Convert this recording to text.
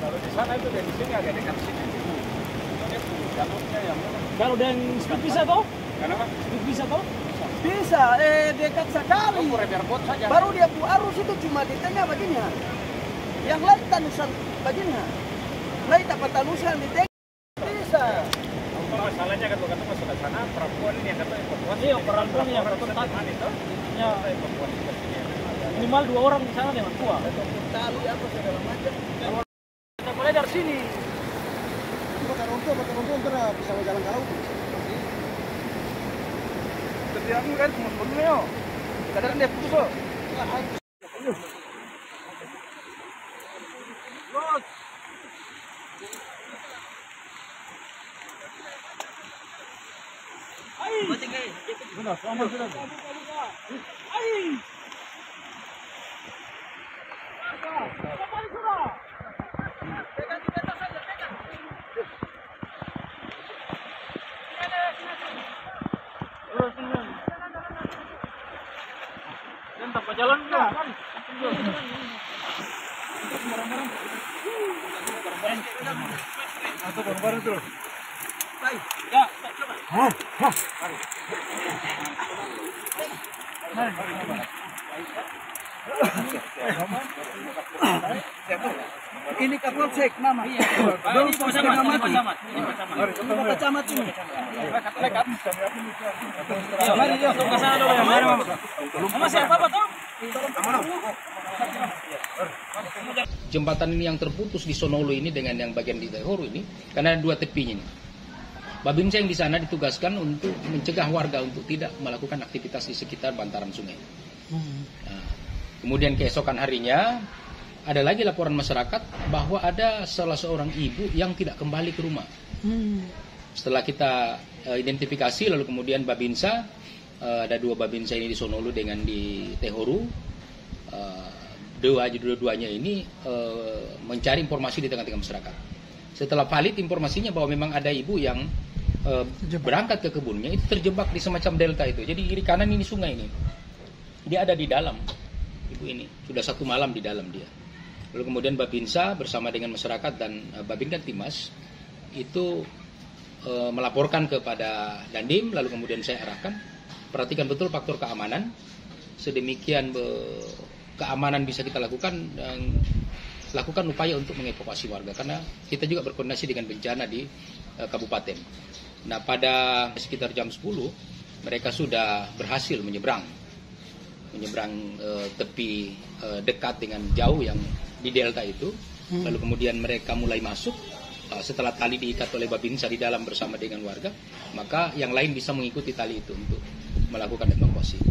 Kalau di sana itu dari sini agak dekat sini. Dia jalurnya yang Kalau dan speed bisa toh? kenapa? Speed bisa toh? Bisa, dekat sekali. Oh, biarbot saja. Baru dia arus itu cuma di tengah begini. Yang lain tanusan begini. Lain apa tanusan di tengah. Bisa. Masalahnya kan bukan itu sudah sana perempuan ini yang kata evakuasi. Iya, perempuan yang berkontak itu. Ya, Evakuasi ke sini. minimal 2 orang di sana dengan tua. Tali apa segala macam. Kita mulai dari sini. Bakar rumput ntar bisa jalan ke laut. Tapi aku kan sebelumnya yo. Kadang dia putus loh. Benar, selamat sudah. Entah jalan enggak? Atau bareng-bareng terus. Ya, coba. Ini Kapolsek nama. Ini Pacamat. Ini Camat ini. Mari yuk, ke sana dulu ya. Mari, Mama. Mama siapa toh? Jembatan ini yang terputus di Sonolo ini dengan yang bagian di Tehoru ini, karena ada 2 tepinya ini. Babinsa yang di sana ditugaskan untuk mencegah warga untuk tidak melakukan aktivitas di sekitar bantaran sungai. Nah, kemudian keesokan harinya ada lagi laporan masyarakat bahwa ada salah seorang ibu yang tidak kembali ke rumah. Setelah kita identifikasi, lalu kemudian Babinsa, ada 2 Babinsa ini di Sonolo dengan di Tehoru. Dua-duanya ini mencari informasi di tengah-tengah masyarakat. Setelah valid informasinya bahwa memang ada ibu yang berangkat ke kebunnya itu terjebak di semacam delta itu. Jadi kiri kanan ini sungai ini. Dia ada di dalam. Ibu ini sudah 1 malam di dalam dia. Lalu kemudian Babinsa bersama dengan masyarakat dan Babinkan Timas itu melaporkan kepada Dandim, lalu kemudian saya arahkan perhatikan betul faktor keamanan. Sedemikian keamanan bisa kita lakukan dan lakukan upaya untuk mengevakuasi warga karena kita juga berkoordinasi dengan bencana di kabupaten. Nah, pada sekitar jam 10 mereka sudah berhasil menyeberang tepi dekat dengan jauh yang di delta itu. Lalu kemudian mereka mulai masuk setelah tali diikat oleh Babinsa di dalam bersama dengan warga, maka yang lain bisa mengikuti tali itu untuk melakukan evakuasi.